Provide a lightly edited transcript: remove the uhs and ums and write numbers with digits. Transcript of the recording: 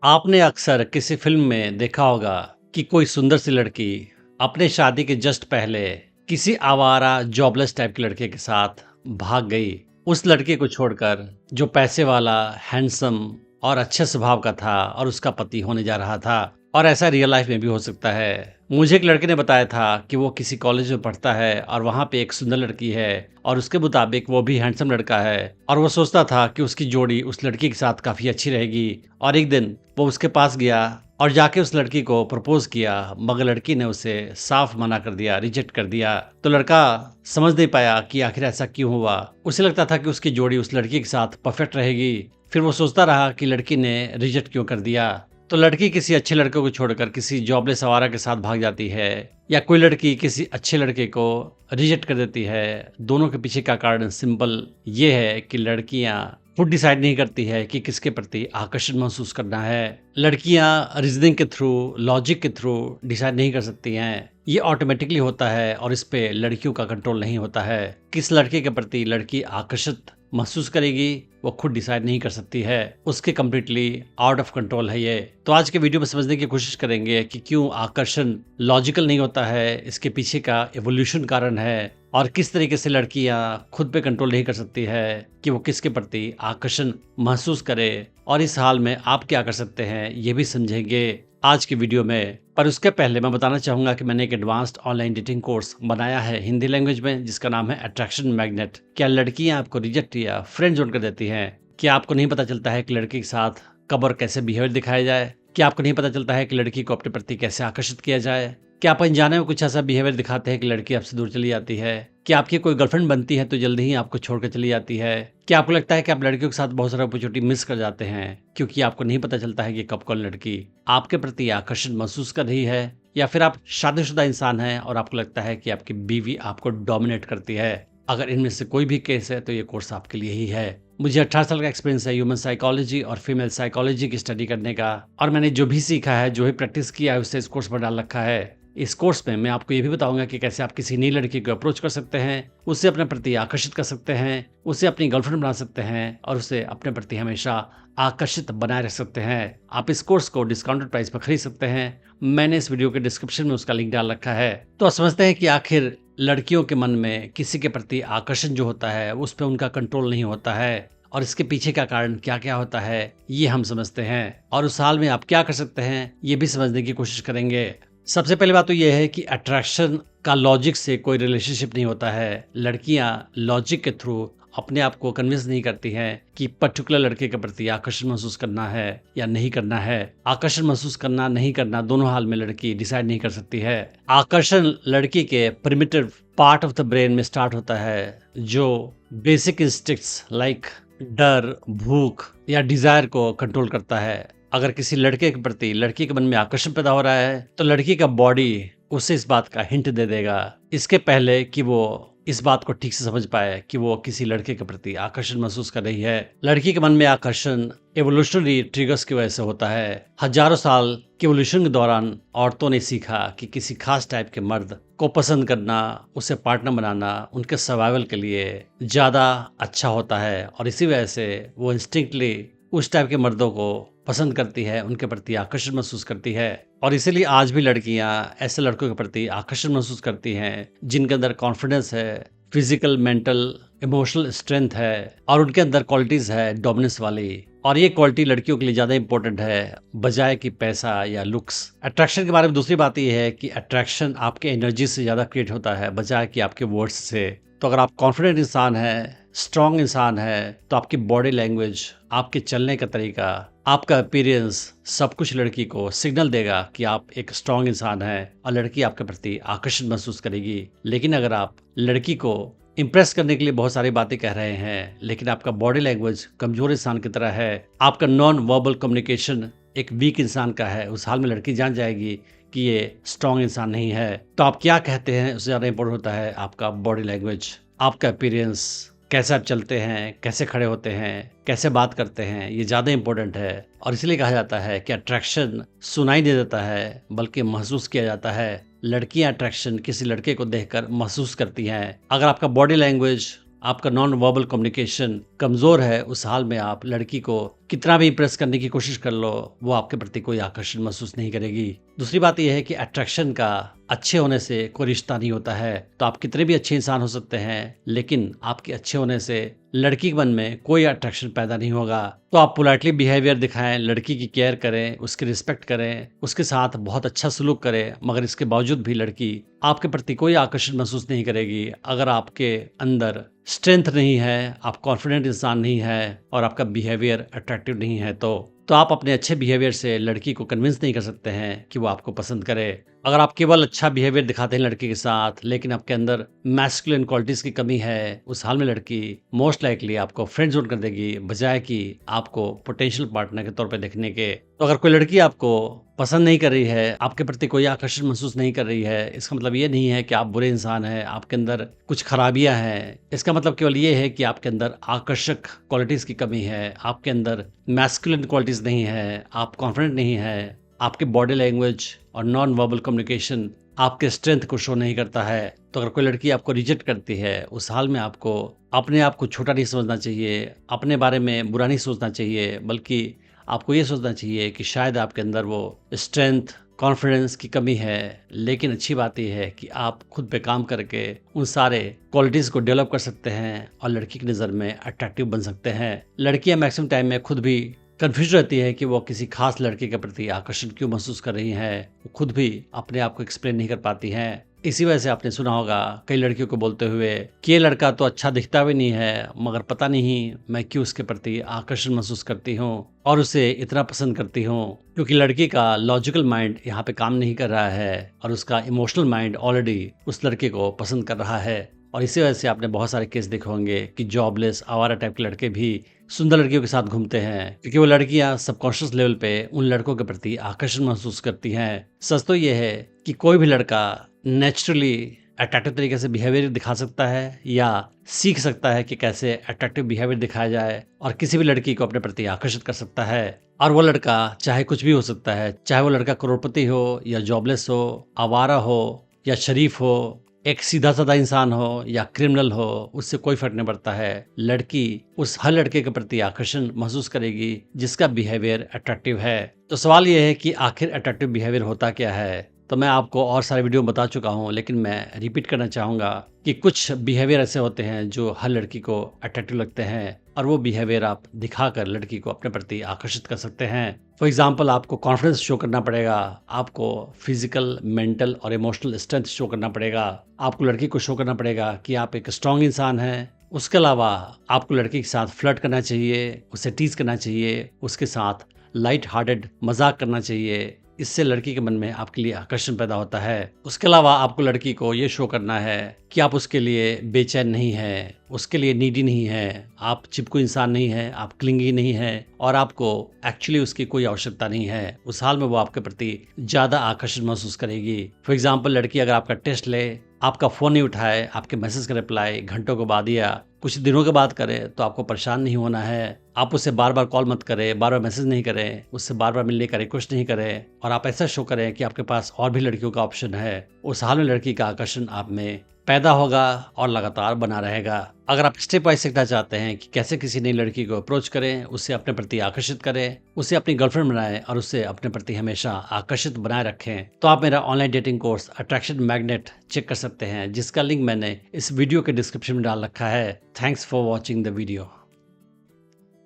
आपने अक्सर किसी फिल्म में देखा होगा कि कोई सुंदर सी लड़की अपने शादी के जस्ट पहले किसी आवारा जॉबलेस टाइप के लड़के के साथ भाग गई। उस लड़के को छोड़कर जो पैसे वाला, हैंडसम और अच्छे स्वभाव का था और उसका पति होने जा रहा था। और ऐसा रियल लाइफ में भी हो सकता है। मुझे एक लड़के ने बताया था कि वो किसी कॉलेज में पढ़ता है और वहाँ पे एक सुंदर लड़की है और उसके मुताबिक वो भी हैंडसम लड़का है और वो सोचता था कि उसकी जोड़ी उस लड़की के साथ काफ़ी अच्छी रहेगी। और एक दिन वो उसके पास गया और जाके उस लड़की को प्रपोज किया, मगर लड़की ने उसे साफ मना कर दिया, रिजेक्ट कर दिया। तो लड़का समझ नहीं पाया कि आखिर ऐसा क्यों हुआ। उसे लगता था कि उसकी जोड़ी उस लड़की के साथ परफेक्ट रहेगी। फिर वो सोचता रहा कि लड़की ने रिजेक्ट क्यों कर दिया। तो लड़की किसी अच्छे लड़के को छोड़कर किसी जॉबलेस आवारा के साथ भाग जाती है, या कोई लड़की किसी अच्छे लड़के को रिजेक्ट कर देती है। दोनों के पीछे का कारण सिंपल ये है कि लड़कियां खुद डिसाइड नहीं करती है कि किसके प्रति आकर्षण महसूस करना है। लड़कियां रीजनिंग के थ्रू, लॉजिक के थ्रू डिसाइड नहीं कर सकती हैं। ये ऑटोमेटिकली होता है और इस पे लड़कियों का कंट्रोल नहीं होता है। किस लड़के के प्रति लड़की आकर्षित महसूस करेगी वो खुद डिसाइड नहीं कर सकती है, उसके कम्प्लीटली आउट ऑफ कंट्रोल है ये। तो आज के वीडियो में समझने की कोशिश करेंगे कि क्यों आकर्षण लॉजिकल नहीं होता है, इसके पीछे का एवोल्यूशन कारण है, और किस तरीके से लड़कियां खुद पे कंट्रोल नहीं कर सकती है कि वो किसके प्रति आकर्षण महसूस करे, और इस हाल में आप क्या कर सकते हैं ये भी समझेंगे आज की वीडियो में। पर उसके पहले मैं बताना चाहूंगा कि मैंने एक एडवांस्ड ऑनलाइन डेटिंग कोर्स बनाया है हिंदी लैंग्वेज में, जिसका नाम है अट्रैक्शन मैग्नेट। क्या लड़कियां आपको रिजेक्ट या फ्रेंड जोन कर देती हैं? क्या आपको नहीं पता चलता है कि लड़की के साथ कब और कैसे बिहेवियर दिखाया जाए? क्या आपको नहीं पता चलता है कि लड़की को अपने प्रति कैसे आकर्षित किया जाए? क्या आप अनजाने में कुछ ऐसा बिहेवियर दिखाते हैं कि लड़की आपसे दूर चली जाती है? क्या आपकी कोई गर्लफ्रेंड बनती है तो जल्दी ही आपको छोड़कर चली जाती है? क्या आपको लगता है कि आप लड़कियों के साथ बहुत सारा अपॉर्चुनिटी मिस कर जाते हैं क्योंकि आपको नहीं पता चलता है कि कब कौन लड़की आपके प्रति आकर्षण महसूस कर रही है? या फिर आप शादीशुदा इंसान हैं और आपको लगता है कि आपकी बीवी आपको डोमिनेट करती है? अगर इनमें से कोई भी केस है तो ये कोर्स आपके लिए ही है। मुझे 18 साल का एक्सपीरियंस है ह्यूमन साइकोलॉजी और फीमेल साइकोलॉजी की स्टडी करने का, और मैंने जो भी सीखा है, जो भी प्रैक्टिस किया है, उससे इस कोर्स पर डाल रखा है। इस कोर्स में मैं आपको ये भी बताऊंगा कि कैसे आप किसी नई लड़की को अप्रोच कर सकते हैं, उसे अपने प्रति आकर्षित कर सकते हैं, उसे अपनी गर्लफ्रेंड बना सकते हैं और उसे अपने प्रति हमेशा आकर्षित बनाए रख सकते हैं। आप इस कोर्स को डिस्काउंटेड प्राइस पर खरीद सकते हैं। मैंने इस वीडियो के डिस्क्रिप्शन में उसका लिंक डाल रखा है। तो आप समझते हैं कि आखिर लड़कियों के मन में किसी के प्रति आकर्षण जो होता है उस पर उनका कंट्रोल नहीं होता है, और इसके पीछे का कारण क्या क्या होता है ये हम समझते हैं, और उस हाल में आप क्या कर सकते हैं ये भी समझने की कोशिश करेंगे। सबसे पहले बात तो यह है कि अट्रैक्शन का लॉजिक से कोई रिलेशनशिप नहीं होता है। लड़कियां लॉजिक के थ्रू अपने आप को कन्विंस नहीं करती हैं कि पर्टिकुलर लड़के के प्रति आकर्षण महसूस करना है या नहीं करना है। आकर्षण महसूस करना नहीं करना दोनों हाल में लड़की डिसाइड नहीं कर सकती है। आकर्षण लड़की के primitive part of the brain में स्टार्ट होता है, जो बेसिक इंस्टिंक्ट्स लाइक डर, भूख या डिजायर को कंट्रोल करता है। अगर किसी लड़के के प्रति लड़की के मन में आकर्षण पैदा हो रहा है तो लड़की का बॉडी उसे इस बात का हिंट दे देगा, इसके पहले कि वो इस बात को ठीक से समझ पाए कि वो किसी लड़के के प्रति आकर्षण महसूस कर रही है। लड़की के मन में आकर्षण एवोल्यूशनरी ट्रिगर्स की वजह से होता है। हजारों साल के एवोल्यूशन के दौरान औरतों ने सीखा कि किसी खास टाइप के मर्द को पसंद करना, उसे पार्टनर बनाना उनके सर्वाइवल के लिए ज्यादा अच्छा होता है, और इसी वजह से वो इंस्टिंक्टली उस टाइप के मर्दों को पसंद करती है, उनके प्रति आकर्षण महसूस करती है। और इसीलिए आज भी लड़कियां ऐसे लड़कों के प्रति आकर्षण महसूस करती हैं जिनके अंदर कॉन्फिडेंस है, फिजिकल, मेंटल, इमोशनल स्ट्रेंथ है, और उनके अंदर क्वालिटीज है डोमिनेंस वाली। और ये क्वालिटी लड़कियों के लिए ज्यादा इंपॉर्टेंट है बजाय कि पैसा या लुक्स। अट्रैक्शन के बारे में दूसरी बात यह है कि अट्रैक्शन आपके एनर्जी से ज्यादा क्रिएट होता है बजाय कि आपके वर्ड्स से। तो अगर आप कॉन्फिडेंट इंसान है, स्ट्रॉन्ग इंसान है, तो आपकी बॉडी लैंग्वेज, आपके चलने का तरीका, आपका अपीयरेंस, सब कुछ लड़की को सिग्नल देगा कि आप एक स्ट्रॉन्ग इंसान हैं और लड़की आपके प्रति आकर्षण महसूस करेगी। लेकिन अगर आप लड़की को इंप्रेस करने के लिए बहुत सारी बातें कह रहे हैं लेकिन आपका बॉडी लैंग्वेज कमजोर इंसान की तरह है, आपका नॉन वर्बल कम्युनिकेशन एक वीक इंसान का है, उस हाल में लड़की जान जाएगी कि ये स्ट्रॉन्ग इंसान नहीं है। तो आप क्या कहते हैं उससे ज़्यादा इंपॉर्टेंट होता है आपका बॉडी लैंग्वेज, आपका अपीयरेंस, कैसे आप चलते हैं, कैसे खड़े होते हैं, कैसे बात करते हैं, ये ज़्यादा इंपॉर्टेंट है। और इसलिए कहा जाता है कि अट्रैक्शन सुनाई नहीं देता है बल्कि महसूस किया जाता है। लड़कियां अट्रैक्शन किसी लड़के को देखकर महसूस करती हैं। अगर आपका बॉडी लैंग्वेज आपका नॉन वर्बल कम्युनिकेशन कमजोर है, उस हाल में आप लड़की को कितना भी इंप्रेस करने की कोशिश कर लो, वो आपके प्रति कोई आकर्षण महसूस नहीं करेगी। दूसरी बात यह है कि अट्रैक्शन का अच्छे होने से कोई रिश्ता नहीं होता है। तो आप कितने भी अच्छे इंसान हो सकते हैं, लेकिन आपके अच्छे होने से लड़की के मन में कोई अट्रैक्शन पैदा नहीं होगा। तो आप पोलाइटली बिहेवियर दिखाएं, लड़की की केयर करें, उसकी रिस्पेक्ट करें, उसके साथ बहुत अच्छा सलूक करें, मगर इसके बावजूद भी लड़की आपके प्रति कोई आकर्षण महसूस नहीं करेगी। अगर आपके अंदर स्ट्रेंथ नहीं है, आप कॉन्फिडेंट इंसान नहीं है और आपका बिहेवियर अट्रैक्टिव नहीं है, तो आप अपने अच्छे बिहेवियर से लड़की को कन्विंस नहीं कर सकते हैं कि वो आपको पसंद करे। अगर आप केवल अच्छा बिहेवियर दिखाते हैं लड़की के साथ, लेकिन आपके अंदर मैस्कुलिन क्वालिटीज की कमी है, उस हाल में लड़की मोस्ट लाइकली आपको फ्रेंड जोन कर देगी, बजाय कि आपको पोटेंशियल पार्टनर के तौर पे देखने के। तो अगर कोई लड़की आपको पसंद नहीं कर रही है, आपके प्रति कोई आकर्षण महसूस नहीं कर रही है, इसका मतलब ये नहीं है कि आप बुरे इंसान हैं, आपके अंदर कुछ खराबियां हैं। इसका मतलब केवल ये है कि आपके अंदर आकर्षक क्वालिटीज की कमी है, आपके अंदर मैस्कुलिन क्वालिटीज नहीं है, आप कॉन्फिडेंट नहीं है, आपके बॉडी लैंग्वेज और नॉन वर्बल कम्युनिकेशन आपके स्ट्रेंथ को शो नहीं करता है। तो अगर कोई लड़की आपको रिजेक्ट करती है, उस हाल में आपको अपने आप को छोटा नहीं समझना चाहिए, अपने बारे में बुरा नहीं सोचना चाहिए, बल्कि आपको ये सोचना चाहिए कि शायद आपके अंदर वो स्ट्रेंथ कॉन्फिडेंस की कमी है। लेकिन अच्छी बात यह है कि आप खुद पे काम करके उन सारे क्वालिटीज को डेवलप कर सकते हैं और लड़की की नज़र में अट्रैक्टिव बन सकते हैं। लड़कियां मैक्सिमम टाइम में खुद भी कंफ्यूज रहती है कि वो किसी खास लड़के के प्रति आकर्षण क्यों महसूस कर रही हैं, वो खुद भी अपने आप को एक्सप्लेन नहीं कर पाती हैं। इसी वजह से आपने सुना होगा कई लड़कियों को बोलते हुए कि ये लड़का तो अच्छा दिखता भी नहीं है, मगर पता नहीं मैं क्यों उसके प्रति आकर्षण महसूस करती हूँ और उसे इतना पसंद करती हूँ। क्योंकि लड़की का लॉजिकल माइंड यहाँ पे काम नहीं कर रहा है और उसका इमोशनल माइंड ऑलरेडी उस लड़के को पसंद कर रहा है। और इसी वजह से आपने बहुत सारे केस देखे होंगे कि जॉबलेस आवारा टाइप के लड़के भी सुंदर लड़कियों के साथ घूमते हैं, क्योंकि वो लड़कियां सबकॉन्शियस लेवल पे उन लड़कों के प्रति आकर्षण महसूस करती हैं। सच तो ये है कि कोई भी लड़का नेचुरली अट्रैक्टिव तरीके से बिहेवियर दिखा सकता है या सीख सकता है कि कैसे अट्रैक्टिव बिहेवियर दिखाया जाए और किसी भी लड़की को अपने प्रति आकर्षित कर सकता है। और वो लड़का चाहे कुछ भी हो सकता है, चाहे वो लड़का करोड़पति हो या जॉबलेस हो, आवारा हो या शरीफ हो, एक सीधा साधा इंसान हो या क्रिमिनल हो, उससे कोई फर्क नहीं पड़ता है। लड़की उस हर लड़के के प्रति आकर्षण महसूस करेगी जिसका बिहेवियर अट्रैक्टिव है। तो सवाल यह है कि आखिर अट्रैक्टिव बिहेवियर होता क्या है। तो मैं आपको और सारे वीडियो में बता चुका हूं, लेकिन मैं रिपीट करना चाहूंगा कि कुछ बिहेवियर ऐसे होते हैं जो हर लड़की को अट्रैक्टिव लगते हैं और वो बिहेवियर आप दिखाकर लड़की को अपने प्रति आकर्षित कर सकते हैं। फॉर एग्जाम्पल, आपको कॉन्फिडेंस शो करना पड़ेगा, आपको फिजिकल, मेंटल और इमोशनल स्ट्रेंथ शो करना पड़ेगा, आपको लड़की को शो करना पड़ेगा कि आप एक स्ट्रांग इंसान हैं। उसके अलावा आपको लड़की के साथ फ्लर्ट करना चाहिए, उसे टीज करना चाहिए, उसके साथ लाइट हार्टेड मजाक करना चाहिए। इससे लड़की के मन में आपके लिए आकर्षण पैदा होता है। उसके अलावा आपको लड़की को ये शो करना है कि आप उसके लिए बेचैन नहीं है, उसके लिए नीडी नहीं है, आप चिपकू इंसान नहीं है, आप क्लिंगी नहीं है और आपको एक्चुअली उसकी कोई आवश्यकता नहीं है। उस हाल में वो आपके प्रति ज्यादा आकर्षण महसूस करेगी। फॉर एग्जाम्पल, लड़की अगर आपका टेस्ट ले, आपका फोन नहीं उठाए, आपके मैसेज का रिप्लाई घंटों के बाद या कुछ दिनों के बाद करे, तो आपको परेशान नहीं होना है। आप उससे बार बार कॉल मत करें, बार बार मैसेज नहीं करें, उससे बार बार मिलने का रिक्वेस्ट नहीं करें और आप ऐसा शो करें कि आपके पास और भी लड़कियों का ऑप्शन है। उस हाल में लड़की का आकर्षण आप में पैदा होगा और लगातार बना रहेगा। अगर आप स्टेप वाइज सीखना चाहते हैं कि कैसे किसी नई लड़की को अप्रोच करें, उसे अपने प्रति आकर्षित करें, उसे अपनी गर्लफ्रेंड बनाएं और उसे अपने प्रति हमेशा आकर्षित बनाए रखें, तो आप मेरा online dating course attraction magnet check कर सकते हैं, जिसका लिंक मैंने इस वीडियो के डिस्क्रिप्शन में डाल रखा है। Thanks for watching the video.